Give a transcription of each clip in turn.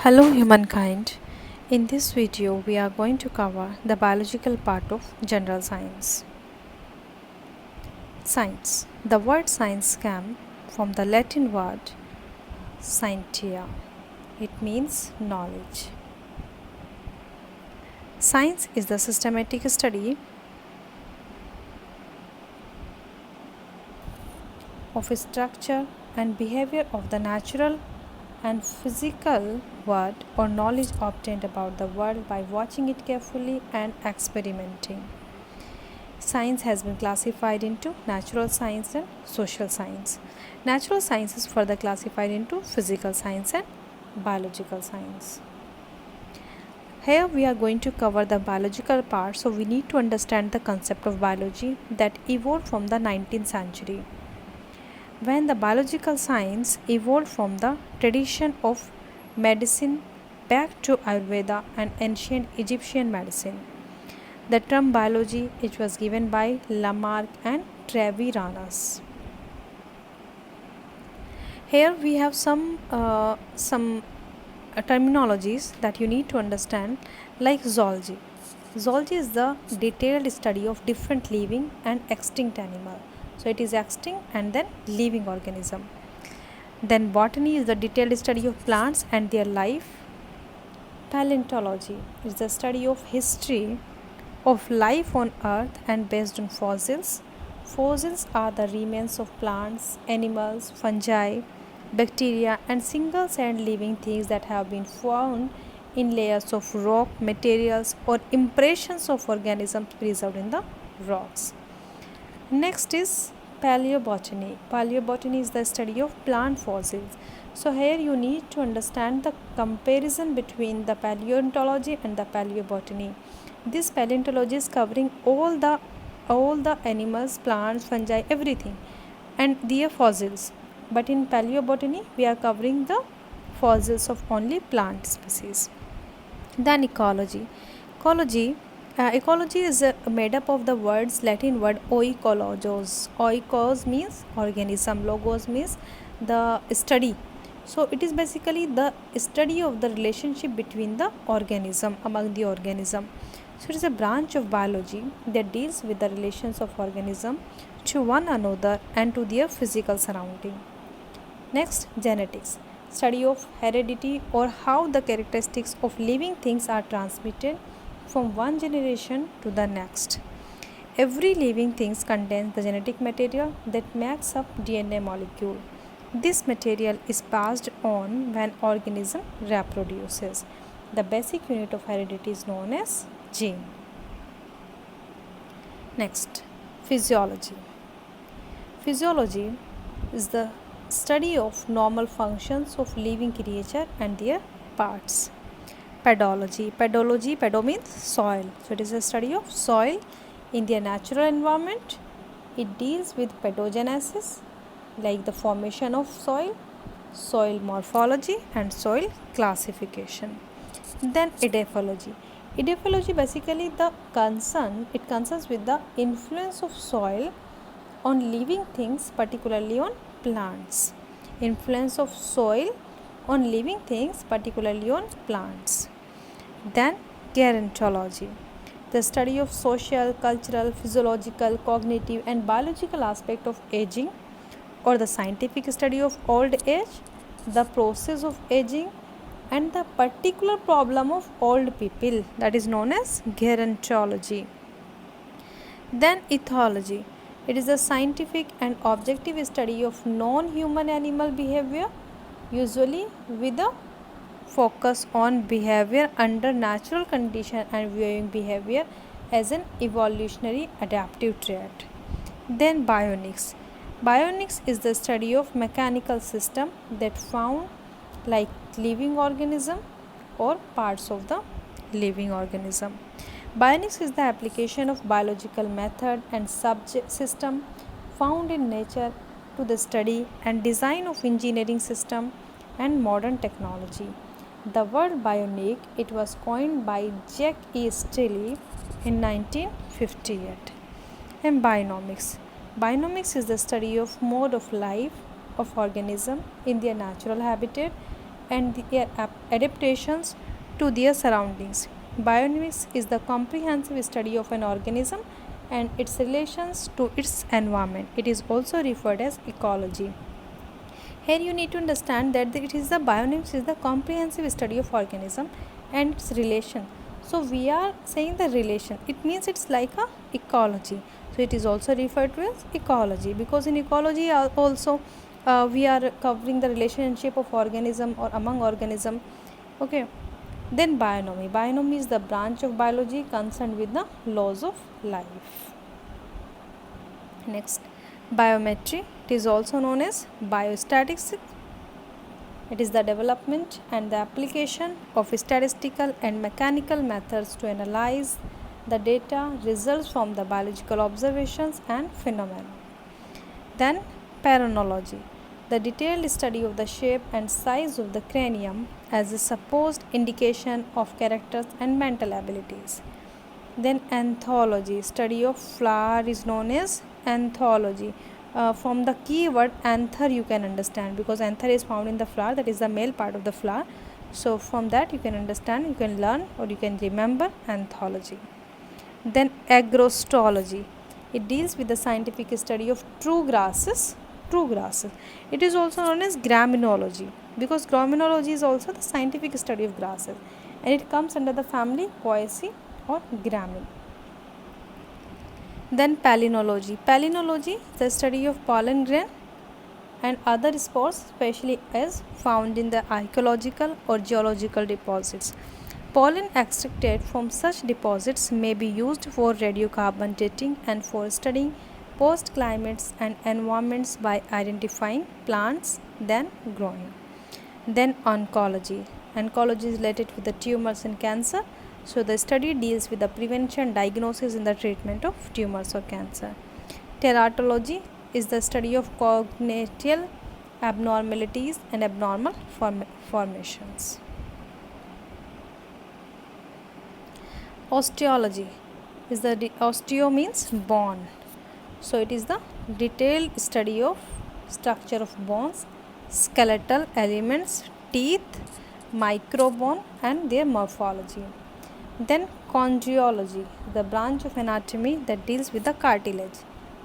Hello humankind. In this video we are going to cover the biological part of general science. Science. The word science came from the Latin word scientia. It means knowledge. Science is the systematic study of structure and behavior of the natural and physical world or knowledge obtained about the world by watching it carefully and experimenting. Science has been classified into natural science and social science. Natural science is further classified into physical science and biological science. Here we are going to cover the biological part, so we need to understand the concept of biology that evolved from the 19th century, when the biological science evolved from the tradition of medicine back to Ayurveda and ancient Egyptian medicine. The term biology it was given by Lamarck and Treviranus. Here we have some terminologies that you need to understand, like zoology. Zoology is the detailed study of different living and extinct animals. So it is extinct and then living organism. Then botany is the detailed study of plants and their life. Paleontology is the study of history of life on earth and based on fossils. Fossils are the remains of plants, animals, fungi, bacteria and single-celled living things that have been found in layers of rock materials or impressions of organisms preserved in the rocks. Next is paleobotany. Paleobotany is the study of plant fossils. So here you need to understand the comparison between the paleontology and the paleobotany. This paleontology is covering all the animals, plants, fungi, everything and their fossils. But in paleobotany we are covering the fossils of only plant species. Then ecology. Ecology is made up of the Latin word oikologos. Oikos means organism, logos means the study. So it is basically the study of the relationship between the organism, among the organism. So it is a branch of biology that deals with the relations of organism to one another and to their physical surrounding. Next, genetics. Study of heredity or how the characteristics of living things are transmitted from one generation to the next. Every living thing contains the genetic material that makes up DNA molecule. This material is passed on when organism reproduces. The basic unit of heredity is known as gene. Next, physiology. Physiology is the study of normal functions of living creature and their parts. Pedology. Pedo means soil. So it is a study of soil in their natural environment. It deals with pedogenesis, like the formation of soil morphology and soil classification. Then edaphology. Edaphology basically it concerns with the influence of soil on living things, particularly on plants. Influence of soil on living things, particularly on plants. Then gerontology, the study of social, cultural, physiological, cognitive and biological aspect of aging, or the scientific study of old age, the process of aging and the particular problem of old people, that is known as gerontology. Then ethology, it is a scientific and objective study of non-human animal behavior, usually with a focus on behavior under natural condition and viewing behavior as an evolutionary adaptive trait. Then bionics. Bionics is the study of mechanical system that found like living organism or parts of the living organism. Bionics is the application of biological method and subject system found in nature to the study and design of engineering system and modern technology. The word bionic it was coined by Jack E. Stiley in 1958. And bionomics. Bionomics is the study of mode of life of organism in their natural habitat and their adaptations to their surroundings. Bionomics is the comprehensive study of an organism and its relations to its environment. It is also referred as ecology. Here you need to understand that it is the bionomics is the comprehensive study of organism and its relation. So we are saying the relation. It means it's like a ecology. So it is also referred to as ecology, because in ecology also we are covering the relationship of organism or among organism. Okay. Then bionomy. Bionomy is the branch of biology concerned with the laws of life. Next, biometry. It is also known as biostatistics. It is the development and the application of statistical and mechanical methods to analyze the data results from the biological observations and phenomena. Then, peronology, the detailed study of the shape and size of the cranium as a supposed indication of characters and mental abilities. Then anthology, study of flower is known as anthology. From the keyword anther you can understand, because anther is found in the flower, that is the male part of the flower. So from that you can understand, you can learn or you can remember anthology. Then agrostology, it deals with the scientific study of true grasses. It is also known as graminology, because graminology is also the scientific study of grasses, and it comes under the family Poaceae or gramin. Then palynology. Palynology is the study of pollen grain and other spores, especially as found in the archaeological or geological deposits. Pollen extracted from such deposits may be used for radiocarbon dating and for studying post climates and environments by identifying plants then growing. Then oncology. Oncology is related with the tumors and cancer. So the study deals with the prevention, diagnosis and the treatment of tumors or cancer. Teratology is the study of congenital abnormalities and abnormal formations. Osteology is the osteo means bone. So it is the detailed study of structure of bones, skeletal elements, teeth, microbone and their morphology. Then chondriology, the branch of anatomy that deals with the cartilage.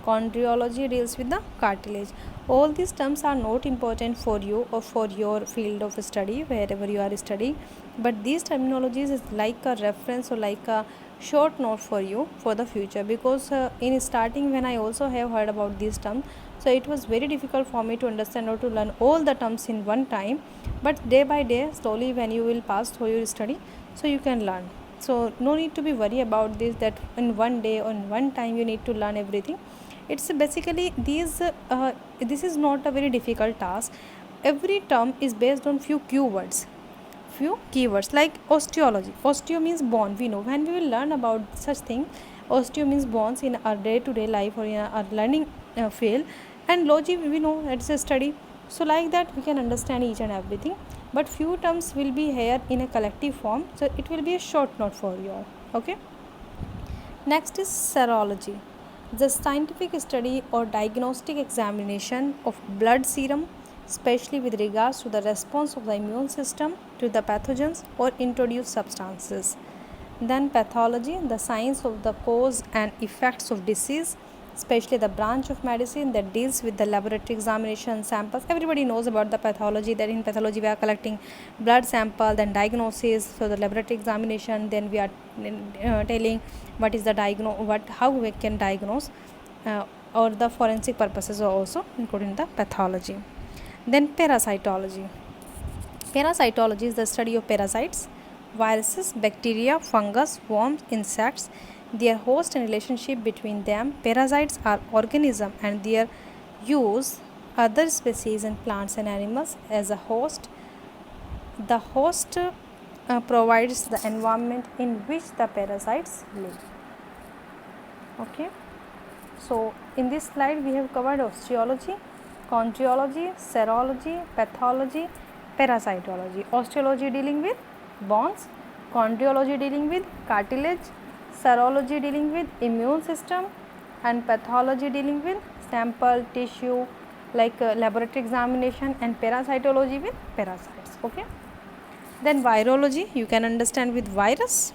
Chondriology deals with the cartilage. All these terms are not important for you or for your field of study wherever you are studying, but these terminologies is like a reference or like a short note for you for the future, because in starting when I also have heard about these terms, so it was very difficult for me to understand or to learn all the terms in one time, but day by day slowly when you will pass through your study, so you can learn. So no need to be worried about this, that in one day or in one time you need to learn everything. It's basically these this is not a very difficult task. Every term is based on few keywords, like osteology. Osteo means bone. We know when we will learn about such thing, osteo means bones in our day-to-day life or in our learning field, and logy we know it's a study. So like that we can understand each and everything, but few terms will be here in a collective form, so it will be a short note for you all. Okay. Next is serology, the scientific study or diagnostic examination of blood serum, especially with regards to the response of the immune system to the pathogens or introduced substances. Then pathology, the science of the cause and effects of disease, especially the branch of medicine that deals with the laboratory examination samples. Everybody knows about the pathology, that in pathology we are collecting blood sample, then diagnosis, so the laboratory examination, then we are telling what is the how we can diagnose, or the forensic purposes are also included in the pathology. Then parasitology. Parasitology is the study of parasites, viruses, bacteria, fungus, worms, insects, their host and relationship between them. Parasites are organisms and their use other species and plants and animals as a host. The host provides the environment in which the parasites live. Okay. So in this slide we have covered osteology, chondriology, serology, pathology, parasitology. Osteology dealing with bones, chondriology dealing with cartilage, serology dealing with immune system, and pathology dealing with sample, tissue, like laboratory examination, and parasitology with parasites. Okay. Then virology, you can understand with virus.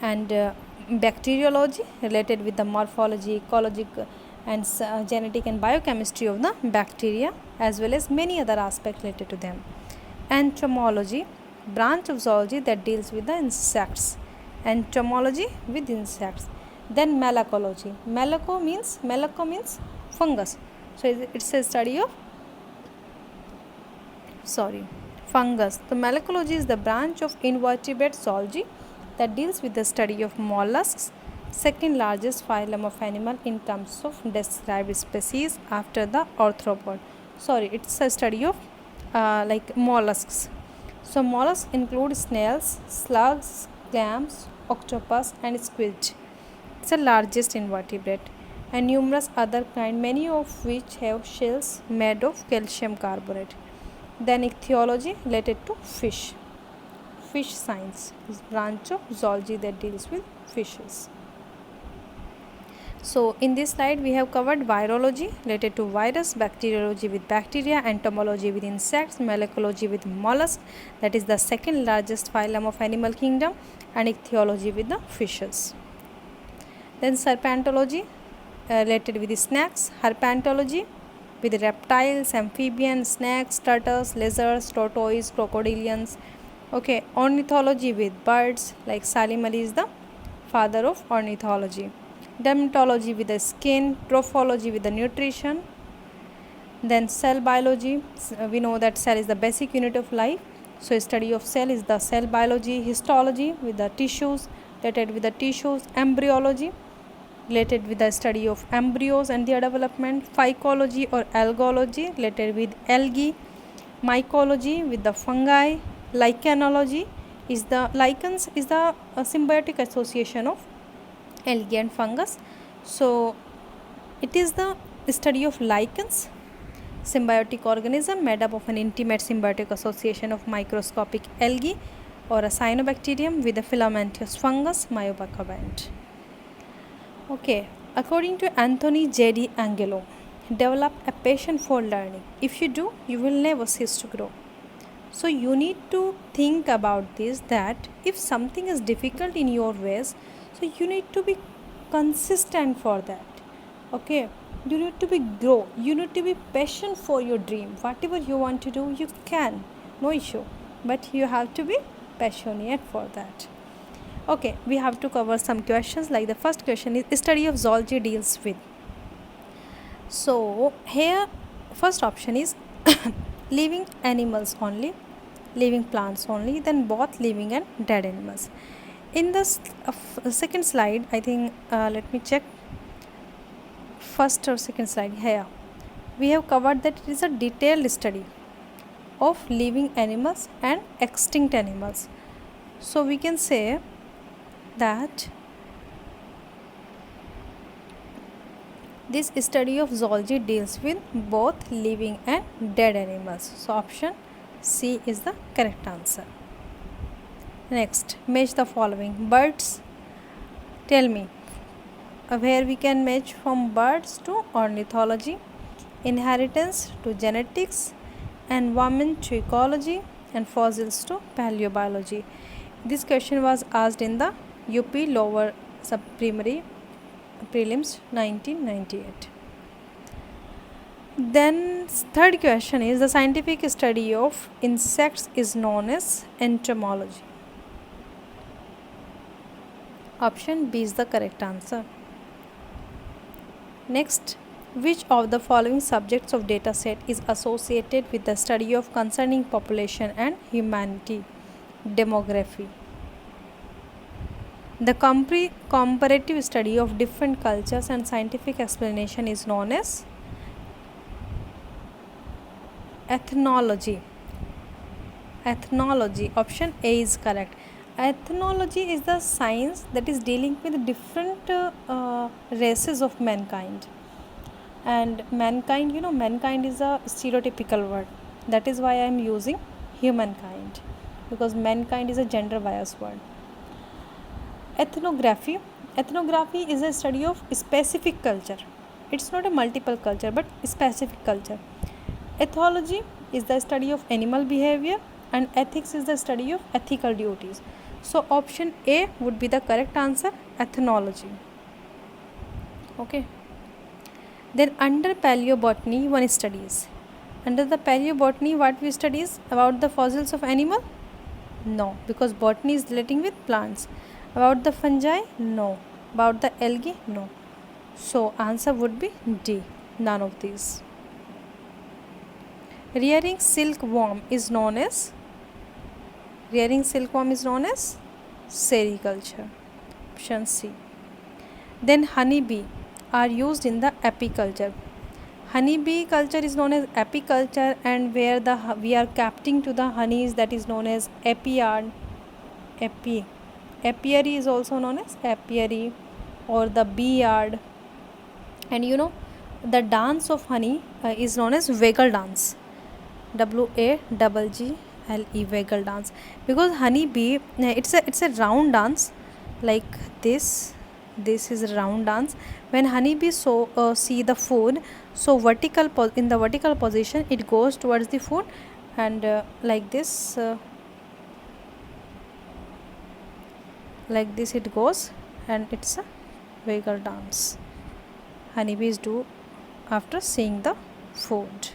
And bacteriology, related with the morphology, ecologic and genetic and biochemistry of the bacteria, as well as many other aspects related to them. Entomology, branch of zoology that deals with the insects. Entomology with insects. Then malacology. Malaco means fungus. So it's a study of fungus. The malacology is the branch of invertebrate zoology that deals with the study of mollusks, second largest phylum of animal in terms of described species after the arthropod. It's a study of like mollusks. So mollusks include snails, slugs, clams, octopus and squid. It's the largest invertebrate, and numerous other kinds, many of which have shells made of calcium carbonate. Then ichthyology, related to fish. Fish science is branch of zoology that deals with fishes. So in this slide we have covered virology, related to virus, bacteriology with bacteria, entomology with insects, malacology with mollusks, that is the second largest phylum of animal kingdom, and ichthyology with the fishes. Then serpentology, related with the snakes, herpetology with reptiles, amphibians, snakes, turtles, lizards, tortoise, crocodilians. Okay, ornithology with birds, like Salim Ali is the father of ornithology. Dermatology with the skin, trophology with the nutrition. Then cell biology, we know that cell is the basic unit of life, so study of cell is the cell biology. Histology with the tissues, related with the tissues. Embryology, related with the study of embryos and their development. Phycology or algology, related with algae. Mycology with the fungi. Lichenology is the lichens is the symbiotic association of algae and fungus. So it is the study of lichens, symbiotic organism made up of an intimate symbiotic association of microscopic algae or a cyanobacterium with a filamentous fungus, myobacoband. Okay, according to Anthony J.D. Angelo, develop a passion for learning. If you do, you will never cease to grow. So you need to think about this, that if something is difficult in your ways, so you need to be consistent for that. Okay, you need to be grow, you need to be patient for your dream. Whatever you want to do, you can, no issue, but you have to be passionate for that. Okay, we have to cover some questions. Like the first question is, study of zoology deals with. So here first option is living animals only, living plants only, then both living and dead animals. In the second slide, I think let me check, first or second slide, here we have covered that it is a detailed study of living animals and extinct animals. So we can say that this study of zoology deals with both living and dead animals. So option C is the correct answer. Next, match the following. Birds, tell me where we can match from birds to ornithology, inheritance to genetics, environment to ecology, and fossils to paleobiology. This question was asked in the UP lower sub-primary prelims 1998. Then third question is, the scientific study of insects is known as entomology. Option B is the correct answer. Next, which of the following subjects of data set is associated with the study of concerning population and humanity? Demography. The comparative study of different cultures and scientific explanation is known as ethnology. Ethnology, option A is correct. Ethnology is the science that is dealing with different races of mankind. And mankind, mankind is a stereotypical word. That is why I am using humankind, because mankind is a gender bias word. Ethnography is a study of specific culture. It's not a multiple culture, but specific culture. Ethology is the study of animal behavior, and ethics is the study of ethical duties. So option A would be the correct answer, ethnology. Okay. Then under paleobotany, one studies. Under the paleobotany, what we study is about the fossils of animal? No, because botany is relating with plants. About the fungi? No. About the algae? No. So answer would be D, none of these. Rearing silkworm is known as sericulture. Option C. Then honeybee are used in the apiculture. Honeybee culture is known as apiculture, and where we are capting to the honeys, that is known as apiary. Apiary is also known as apiary or the bee yard. And the dance of honey is known as waggle dance. WAGGLE, waggle dance, because honeybee it's a round dance like this. This is a round dance. When honeybee see the food, so in the vertical position it goes towards the food, and like this it goes, and it's a waggle dance honeybees do after seeing the food.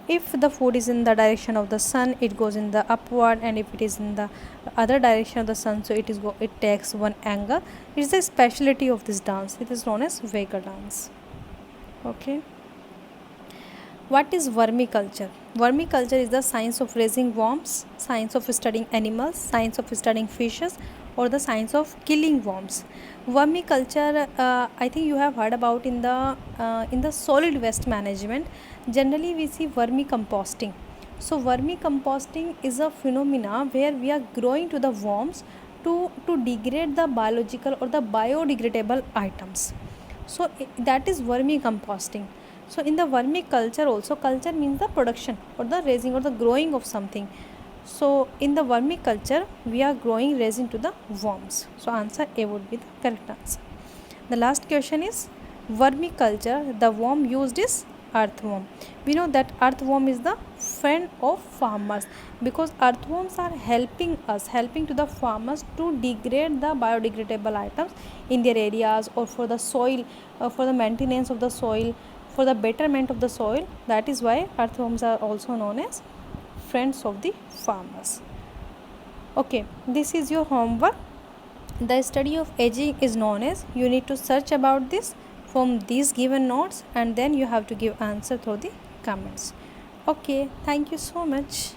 If the food is in the direction of the sun, it goes in the upward, and if it is in the other direction of the sun, so it takes one angle. It's the specialty of this dance. It is known as waggle dance. Okay. What is vermiculture? Vermiculture is the science of raising worms, science of studying animals, science of studying fishes, or the science of killing worms. Vermiculture, I think you have heard about in the solid waste management. Generally, we see vermicomposting. So, vermicomposting is a phenomena where we are growing to the worms to degrade the biological or the biodegradable items. So, that is vermicomposting. So, in the vermiculture also, culture means the production or the raising or the growing of something. So, in the vermiculture, we are growing resin to the worms. So, answer A would be the correct answer. The last question is vermiculture, the worm used is earthworm. We know that earthworm is the friend of farmers, because earthworms are helping to the farmers to degrade the biodegradable items in their areas, or for the soil, for the maintenance of the soil, for the betterment of the soil. That is why earthworms are also known as friends of the farmers. Okay, this is your homework. The study of aging is known as, you need to search about this from these given notes, and then you have to give answer through the comments. Okay, thank you so much.